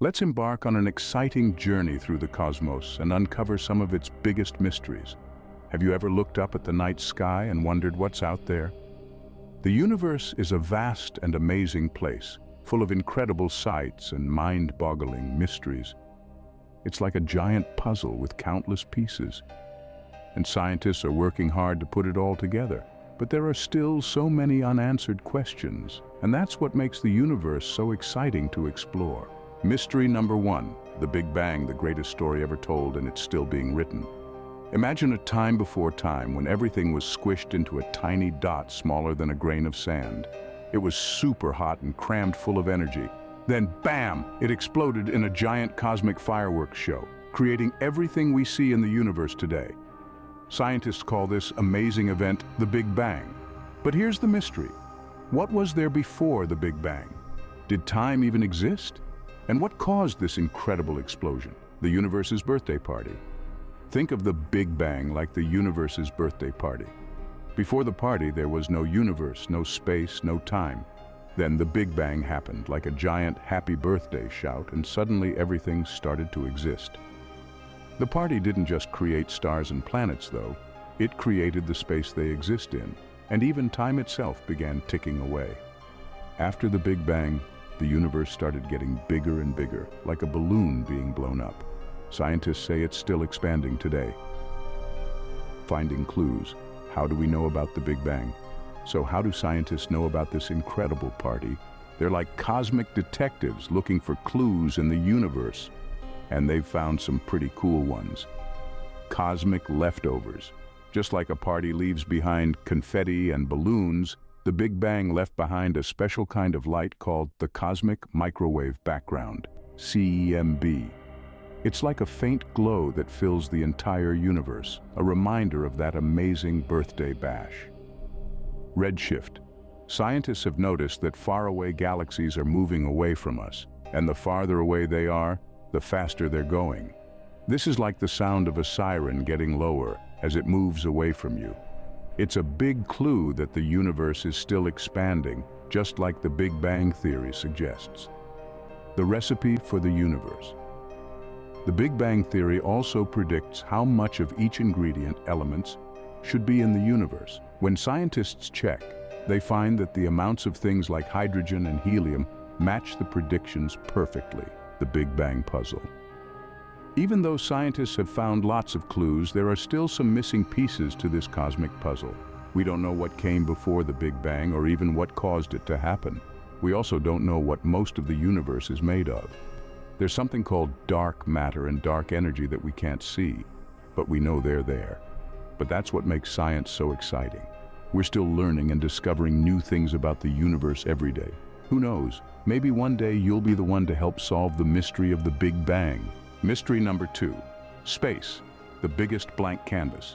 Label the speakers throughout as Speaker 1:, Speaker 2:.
Speaker 1: Let's embark on an exciting journey through the cosmos and uncover some of its biggest mysteries. Have you ever looked up at the night sky and wondered what's out there? The universe is a vast and amazing place, full of incredible sights and mind-boggling mysteries. It's like a giant puzzle with countless pieces, and scientists are working hard to put it all together. But there are still so many unanswered questions, and that's what makes the universe so exciting to explore. Mystery number 1, the Big Bang, the greatest story ever told, and it's still being written. Imagine a time before time when everything was squished into a tiny dot smaller than a grain of sand. It was super hot and crammed full of energy. Then, bam! It exploded in a giant cosmic fireworks show, creating everything we see in the universe today. Scientists call this amazing event the Big Bang. But here's the mystery. What was there before the Big Bang? Did time even exist? And what caused this incredible explosion? The universe's birthday party. Think of the Big Bang like the universe's birthday party. Before the party, there was no universe, no space, no time. Then the Big Bang happened, like a giant happy birthday shout, and suddenly everything started to exist. The party didn't just create stars and planets, though. It created the space they exist in, and even time itself began ticking away. After the Big Bang, the universe started getting bigger and bigger, like a balloon being blown up. Scientists say it's still expanding today. Finding clues. How do we know about the Big Bang? So how do scientists know about this incredible party? They're like cosmic detectives looking for clues in the universe. And they've found some pretty cool ones. Cosmic leftovers. Just like a party leaves behind confetti and balloons, the Big Bang left behind a special kind of light called the cosmic microwave background, CMB. It's like a faint glow that fills the entire universe, a reminder of that amazing birthday bash. Redshift. Scientists have noticed that faraway galaxies are moving away from us, and the farther away they are, the faster they're going. This is like the sound of a siren getting lower as it moves away from you. It's a big clue that the universe is still expanding, just like the Big Bang theory suggests. The recipe for the universe. The Big Bang theory also predicts how much of each ingredient, elements, should be in the universe. When scientists check, they find that the amounts of things like hydrogen and helium match the predictions perfectly. The Big Bang puzzle. Even though scientists have found lots of clues, there are still some missing pieces to this cosmic puzzle. We don't know what came before the Big Bang or even what caused it to happen. We also don't know what most of the universe is made of. There's something called dark matter and dark energy that we can't see, but we know they're there. But that's what makes science so exciting. We're still learning and discovering new things about the universe every day. Who knows? Maybe one day you'll be the one to help solve the mystery of the Big Bang. Mystery number 2, space, the biggest blank canvas.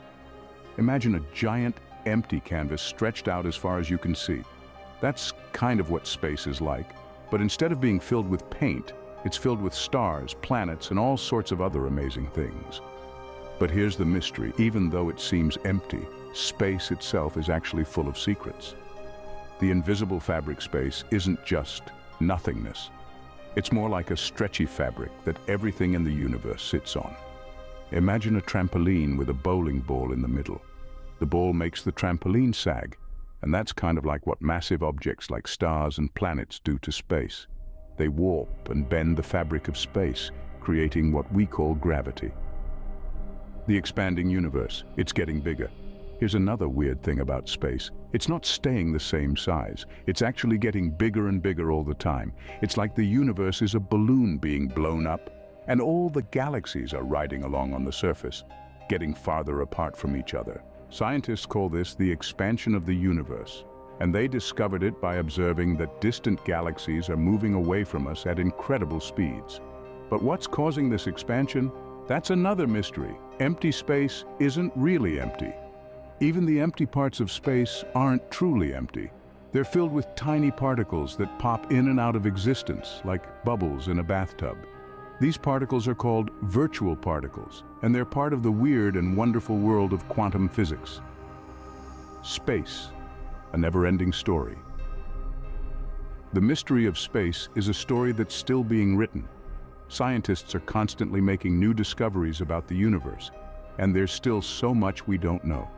Speaker 1: Imagine a giant, empty canvas stretched out as far as you can see. That's kind of what space is like, but instead of being filled with paint, it's filled with stars, planets, and all sorts of other amazing things. But here's the mystery. Even though it seems empty, space itself is actually full of secrets. The invisible fabric space isn't just nothingness. It's more like a stretchy fabric that everything in the universe sits on. Imagine a trampoline with a bowling ball in the middle. The ball makes the trampoline sag, and that's kind of like what massive objects like stars and planets do to space. They warp and bend the fabric of space, creating what we call gravity. The expanding universe, it's getting bigger. Here's another weird thing about space. It's not staying the same size. It's actually getting bigger and bigger all the time. It's like the universe is a balloon being blown up, and all the galaxies are riding along on the surface, getting farther apart from each other. Scientists call this the expansion of the universe, and they discovered it by observing that distant galaxies are moving away from us at incredible speeds. But what's causing this expansion? That's another mystery. Empty space isn't really empty. Even the empty parts of space aren't truly empty. They're filled with tiny particles that pop in and out of existence, like bubbles in a bathtub. These particles are called virtual particles, and they're part of the weird and wonderful world of quantum physics. Space, a never-ending story. The mystery of space is a story that's still being written. Scientists are constantly making new discoveries about the universe, and there's still so much we don't know.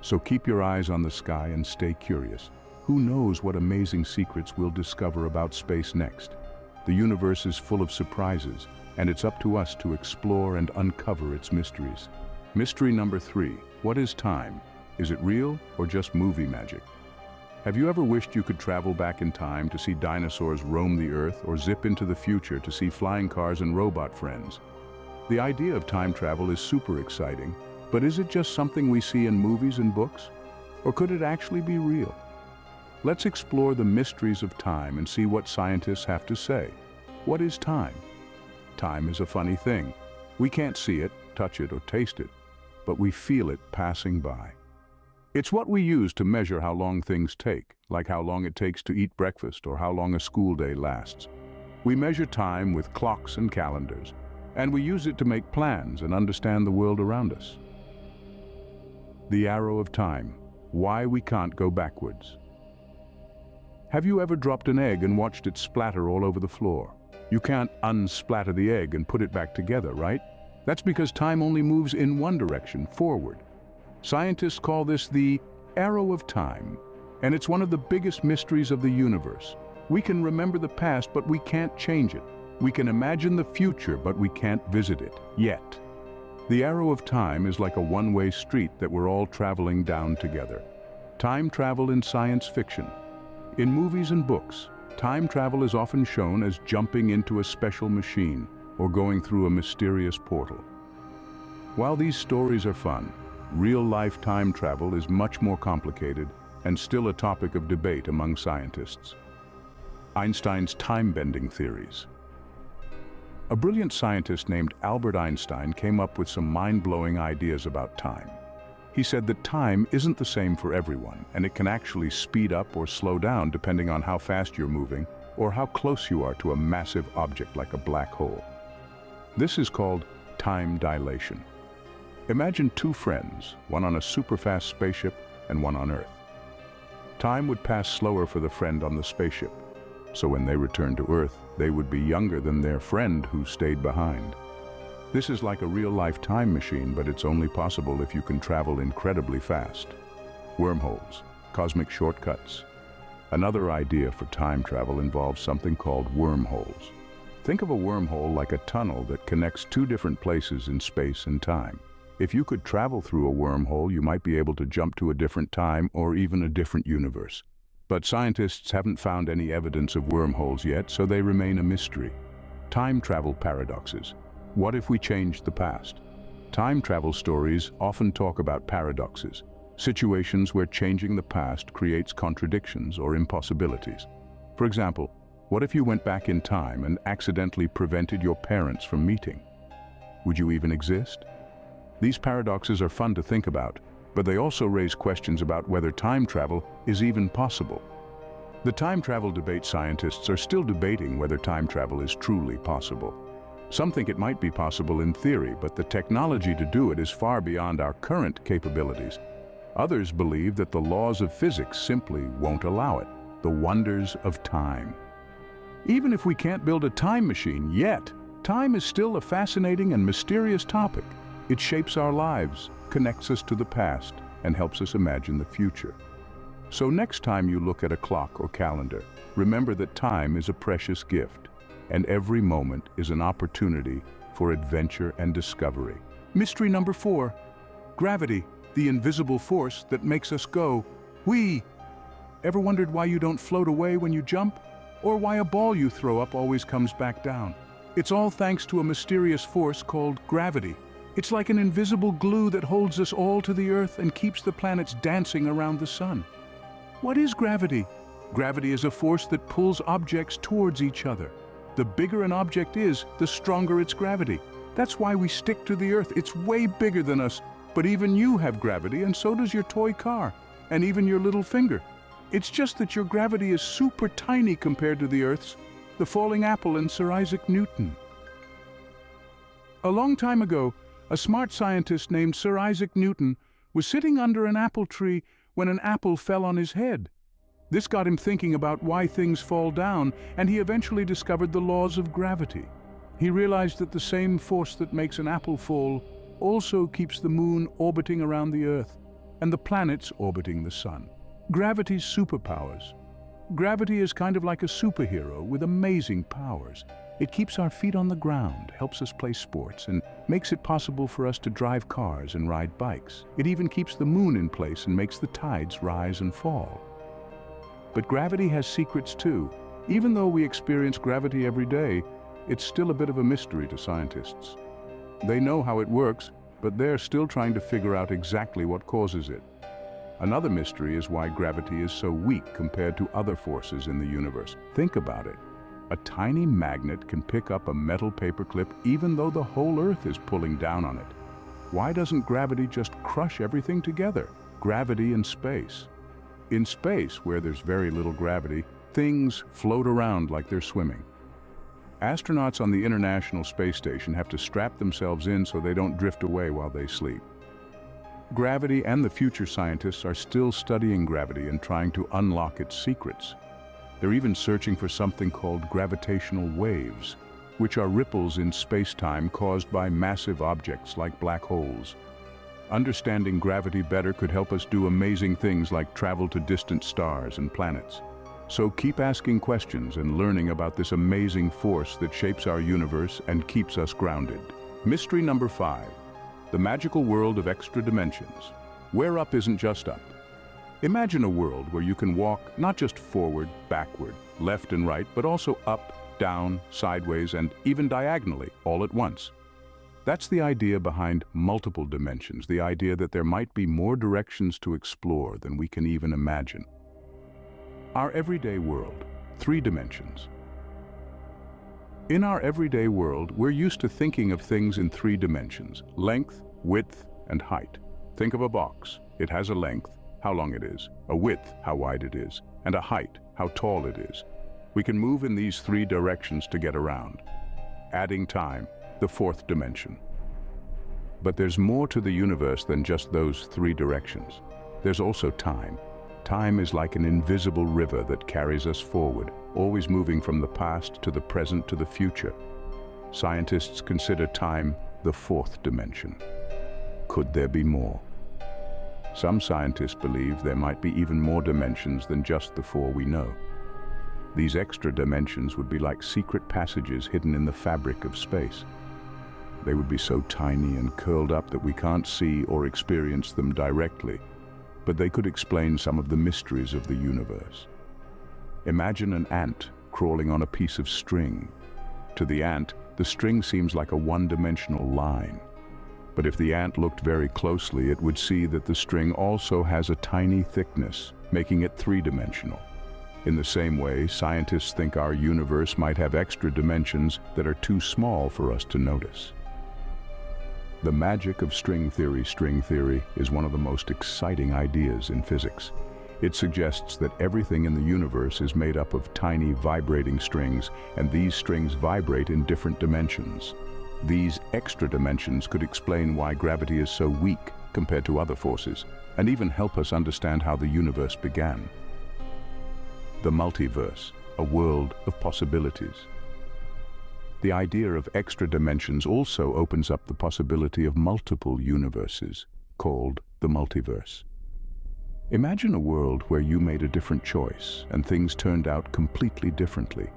Speaker 1: So keep your eyes on the sky and stay curious. Who knows what amazing secrets we'll discover about space next? The universe is full of surprises, and it's up to us to explore and uncover its mysteries. Mystery number 3. What is time? Is it real or just movie magic? Have you ever wished you could travel back in time to see dinosaurs roam the earth or zip into the future to see flying cars and robot friends? The idea of time travel is super exciting, but is it just something we see in movies and books? Or could it actually be real? Let's explore the mysteries of time and see what scientists have to say. What is time? Time is a funny thing. We can't see it, touch it, or taste it, but we feel it passing by. It's what we use to measure how long things take, like how long it takes to eat breakfast or how long a school day lasts. We measure time with clocks and calendars, and we use it to make plans and understand the world around us. The arrow of time. Why we can't go backwards. Have you ever dropped an egg and watched it splatter all over the floor? You can't unsplatter the egg and put it back together, right? That's because time only moves in one direction, forward. Scientists call this the arrow of time, and it's one of the biggest mysteries of the universe. We can remember the past, but we can't change it. We can imagine the future, but we can't visit it, yet. The arrow of time is like a one-way street that we're all traveling down together. Time travel in science fiction. In movies and books, time travel is often shown as jumping into a special machine or going through a mysterious portal. While these stories are fun, real-life time travel is much more complicated and still a topic of debate among scientists. Einstein's time-bending theories. A brilliant scientist named Albert Einstein came up with some mind-blowing ideas about time. He said that time isn't the same for everyone, and it can actually speed up or slow down depending on how fast you're moving or how close you are to a massive object like a black hole. This is called time dilation. Imagine two friends, one on a super-fast spaceship and one on Earth. Time would pass slower for the friend on the spaceship, so when they returned to Earth, they would be younger than their friend who stayed behind. This is like a real-life time machine, but it's only possible if you can travel incredibly fast. Wormholes, cosmic shortcuts. Another idea for time travel involves something called wormholes. Think of a wormhole like a tunnel that connects two different places in space and time. If you could travel through a wormhole, you might be able to jump to a different time or even a different universe. But scientists haven't found any evidence of wormholes yet, so they remain a mystery. Time travel paradoxes. What if we changed the past? Time travel stories often talk about paradoxes, situations where changing the past creates contradictions or impossibilities. For example, what if you went back in time and accidentally prevented your parents from meeting? Would you even exist? These paradoxes are fun to think about, but they also raise questions about whether time travel is even possible. The time travel debate scientists are still debating whether time travel is truly possible. Some think it might be possible in theory, but the technology to do it is far beyond our current capabilities. Others believe that the laws of physics simply won't allow it. The wonders of time. Even if we can't build a time machine yet, time is still a fascinating and mysterious topic. It shapes our lives, connects us to the past, and helps us imagine the future. So next time you look at a clock or calendar, remember that time is a precious gift, and every moment is an opportunity for adventure and discovery. Mystery number 4. Gravity, the invisible force that makes us go, whee! Ever wondered why you don't float away when you jump? Or why a ball you throw up always comes back down? It's all thanks to a mysterious force called gravity. It's like an invisible glue that holds us all to the Earth and keeps the planets dancing around the sun. What is gravity? Gravity is a force that pulls objects towards each other. The bigger an object is, the stronger its gravity. That's why we stick to the Earth. It's way bigger than us, but even you have gravity, and so does your toy car, and even your little finger. It's just that your gravity is super tiny compared to the Earth's, the falling apple and Sir Isaac Newton. A long time ago, a smart scientist named Sir Isaac Newton was sitting under an apple tree when an apple fell on his head. This got him thinking about why things fall down, and he eventually discovered the laws of gravity. He realized that the same force that makes an apple fall also keeps the moon orbiting around the Earth and the planets orbiting the sun. Gravity's superpowers. Gravity is kind of like a superhero with amazing powers. It keeps our feet on the ground, helps us play sports, and makes it possible for us to drive cars and ride bikes. It even keeps the moon in place and makes the tides rise and fall. But gravity has secrets too. Even though we experience gravity every day, it's still a bit of a mystery to scientists. They know how it works, but they're still trying to figure out exactly what causes it. Another mystery is why gravity is so weak compared to other forces in the universe. Think about it. A tiny magnet can pick up a metal paperclip even though the whole Earth is pulling down on it. Why doesn't gravity just crush everything together? Gravity in space. In space, where there's very little gravity, things float around like they're swimming. Astronauts on the International Space Station have to strap themselves in so they don't drift away while they sleep. Gravity and the future scientists are still studying gravity and trying to unlock its secrets. They're even searching for something called gravitational waves, which are ripples in space-time caused by massive objects like black holes. Understanding gravity better could help us do amazing things like travel to distant stars and planets. So keep asking questions and learning about this amazing force that shapes our universe and keeps us grounded. Mystery number 5. The magical world of extra dimensions. Where up isn't just up. Imagine a world where you can walk not just forward, backward, left and right, but also up, down, sideways, and even diagonally, all at once. That's the idea behind multiple dimensions, the idea that there might be more directions to explore than we can even imagine. Our everyday world, 3 dimensions. In our everyday world, we're used to thinking of things in 3 dimensions: length, width, and height. Think of a box. It has a length, how long it is, a width, how wide it is, and a height, how tall it is. We can move in these 3 directions to get around. Adding time, the 4th dimension. But there's more to the universe than just those 3 directions. There's also time. Time is like an invisible river that carries us forward, always moving from the past to the present to the future. Scientists consider time the 4th dimension. Could there be more? Some scientists believe there might be even more dimensions than just the 4 we know. These extra dimensions would be like secret passages hidden in the fabric of space. They would be so tiny and curled up that we can't see or experience them directly, but they could explain some of the mysteries of the universe. Imagine an ant crawling on a piece of string. To the ant, the string seems like a one-dimensional line. But if the ant looked very closely, it would see that the string also has a tiny thickness, making it 3-dimensional. In the same way, scientists think our universe might have extra dimensions that are too small for us to notice. The magic of string theory is one of the most exciting ideas in physics. It suggests that everything in the universe is made up of tiny vibrating strings, and these strings vibrate in different dimensions. These extra dimensions could explain why gravity is so weak compared to other forces, and even help us understand how the universe began. The multiverse, a world of possibilities. The idea of extra dimensions also opens up the possibility of multiple universes, called the multiverse. Imagine a world where you made a different choice and things turned out completely differently.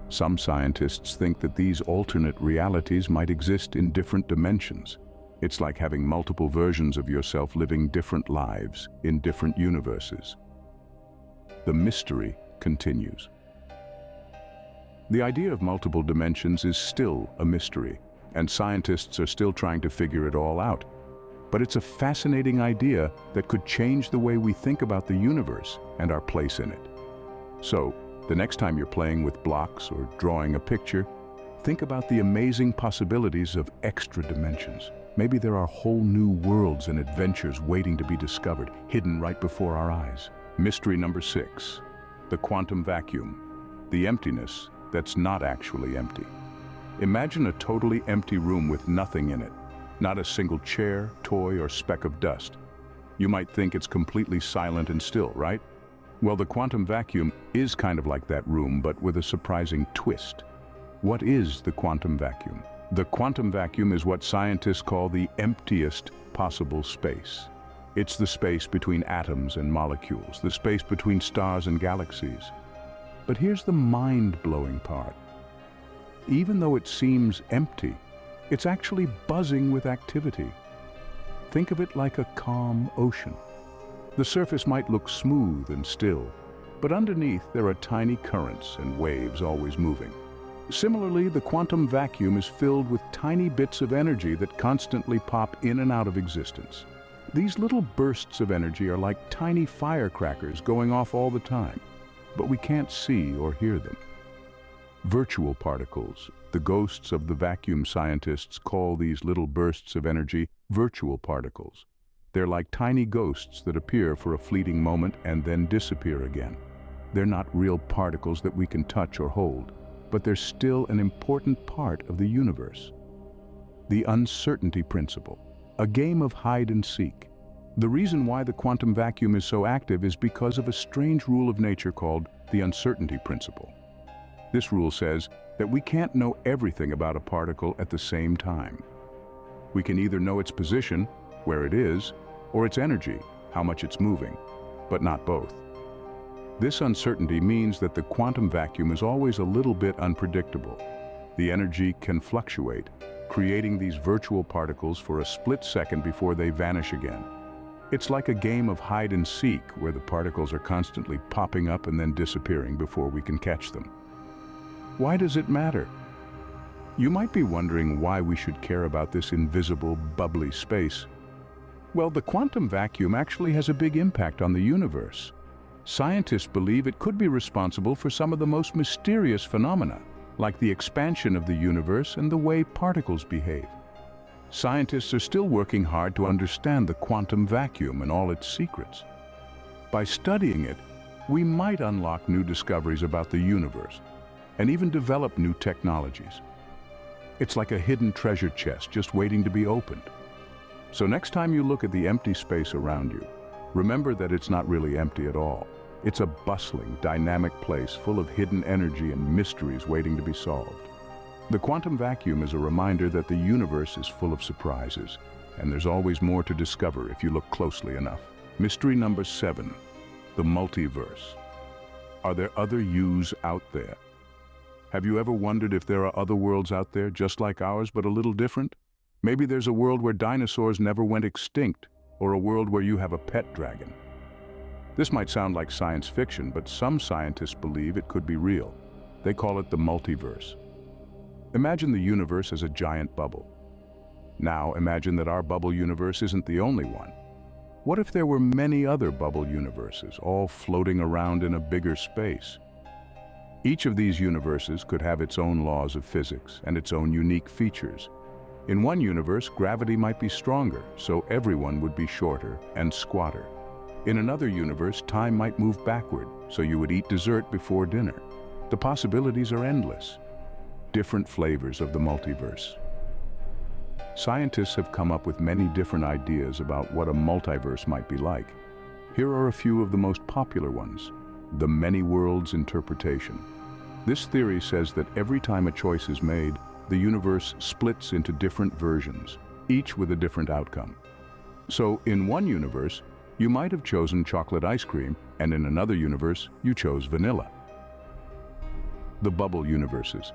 Speaker 1: Some scientists think that these alternate realities might exist in different dimensions. It's like having multiple versions of yourself living different lives in different universes. The mystery continues. The idea of multiple dimensions is still a mystery, and scientists are still trying to figure it all out. But it's a fascinating idea that could change the way we think about the universe and our place in it. So, the next time you're playing with blocks or drawing a picture, think about the amazing possibilities of extra dimensions. Maybe there are whole new worlds and adventures waiting to be discovered, hidden right before our eyes. Mystery number 6, the quantum vacuum, the emptiness that's not actually empty. Imagine a totally empty room with nothing in it, not a single chair, toy, or speck of dust. You might think it's completely silent and still, right? Well, the quantum vacuum is kind of like that room, but with a surprising twist. What is the quantum vacuum? The quantum vacuum is what scientists call the emptiest possible space. It's the space between atoms and molecules, the space between stars and galaxies. But here's the mind-blowing part. Even though it seems empty, it's actually buzzing with activity. Think of it like a calm ocean. The surface might look smooth and still, but underneath there are tiny currents and waves always moving. Similarly, the quantum vacuum is filled with tiny bits of energy that constantly pop in and out of existence. These little bursts of energy are like tiny firecrackers going off all the time, but we can't see or hear them. Virtual particles, the ghosts of the vacuum scientists call these little bursts of energy virtual particles. They're like tiny ghosts that appear for a fleeting moment and then disappear again. They're not real particles that we can touch or hold, but they're still an important part of the universe. The uncertainty principle, a game of hide and seek. The reason why the quantum vacuum is so active is because of a strange rule of nature called the uncertainty principle. This rule says that we can't know everything about a particle at the same time. We can either know its position, where it is, or its energy, how much it's moving, but not both. This uncertainty means that the quantum vacuum is always a little bit unpredictable. The energy can fluctuate, creating these virtual particles for a split second before they vanish again. It's like a game of hide and seek where the particles are constantly popping up and then disappearing before we can catch them. Why does it matter? You might be wondering why we should care about this invisible, bubbly space. Well, the quantum vacuum actually has a big impact on the universe. Scientists believe it could be responsible for some of the most mysterious phenomena, like the expansion of the universe and the way particles behave. Scientists are still working hard to understand the quantum vacuum and all its secrets. By studying it, we might unlock new discoveries about the universe and even develop new technologies. It's like a hidden treasure chest just waiting to be opened. So next time you look at the empty space around you, remember that it's not really empty at all. It's a bustling, dynamic place full of hidden energy and mysteries waiting to be solved. The quantum vacuum is a reminder that the universe is full of surprises, and there's always more to discover if you look closely enough. Mystery number 7, the multiverse. Are there other yous out there? Have you ever wondered if there are other worlds out there just like ours but a little different? Maybe there's a world where dinosaurs never went extinct, or a world where you have a pet dragon. This might sound like science fiction, but some scientists believe it could be real. They call it the multiverse. Imagine the universe as a giant bubble. Now imagine that our bubble universe isn't the only one. What if there were many other bubble universes, all floating around in a bigger space? Each of these universes could have its own laws of physics and its own unique features. In one universe, gravity might be stronger, so everyone would be shorter and squatter. In another universe, time might move backward, so you would eat dessert before dinner. The possibilities are endless. Different flavors of the multiverse. Scientists have come up with many different ideas about what a multiverse might be like. Here are a few of the most popular ones. The many worlds interpretation. This theory says that every time a choice is made, the universe splits into different versions, each with a different outcome. So, in one universe, you might have chosen chocolate ice cream, and in another universe, you chose vanilla. The bubble universes.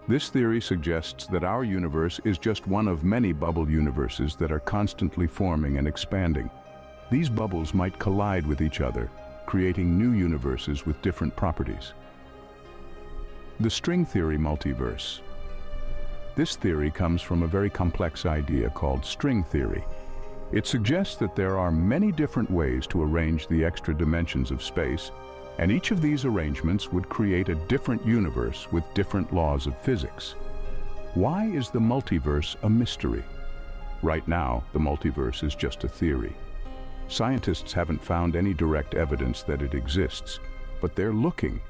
Speaker 1: This theory suggests that our universe is just one of many bubble universes that are constantly forming and expanding. These bubbles might collide with each other, creating new universes with different properties. The string theory multiverse. This theory comes from a very complex idea called string theory. It suggests that there are many different ways to arrange the extra dimensions of space, and each of these arrangements would create a different universe with different laws of physics. Why is the multiverse a mystery? Right now, the multiverse is just a theory. Scientists haven't found any direct evidence that it exists, but they're looking.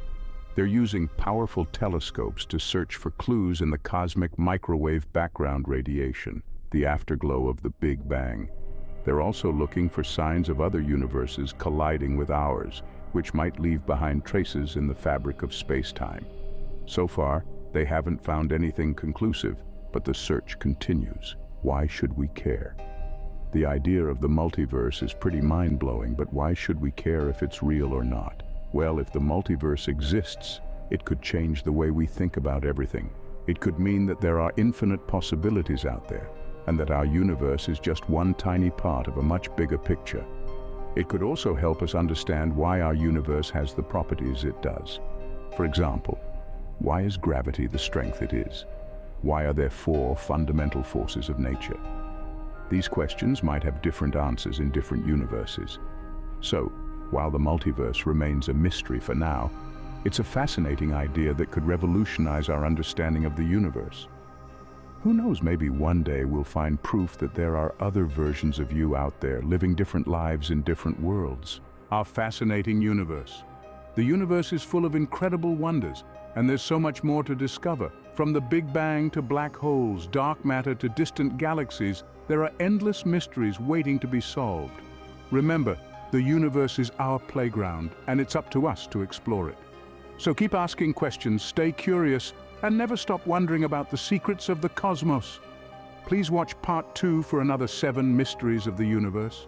Speaker 1: They're using powerful telescopes to search for clues in the cosmic microwave background radiation, the afterglow of the Big Bang. They're also looking for signs of other universes colliding with ours, which might leave behind traces in the fabric of space-time. So far, They haven't found anything conclusive, but the search continues. Why should we care? The idea of the multiverse is pretty mind-blowing, but why should we care if it's real or not? Well, if the multiverse exists, it could change the way we think about everything. It could mean that there are infinite possibilities out there, and that our universe is just one tiny part of a much bigger picture. It could also help us understand why our universe has the properties it does. For example, why is gravity the strength it is? Why are there 4 fundamental forces of nature? These questions might have different answers in different universes. So, while the multiverse remains a mystery for now, it's a fascinating idea that could revolutionize our understanding of the universe. Who knows, maybe one day we'll find proof that there are other versions of you out there living different lives in different worlds. Our fascinating universe. The universe is full of incredible wonders, and there's so much more to discover. From the Big Bang to black holes, dark matter to distant galaxies, there are endless mysteries waiting to be solved. Remember, the universe is our playground, and it's up to us to explore it. So keep asking questions, stay curious, and never stop wondering about the secrets of the cosmos. Please watch part 2 for another 7 mysteries of the universe.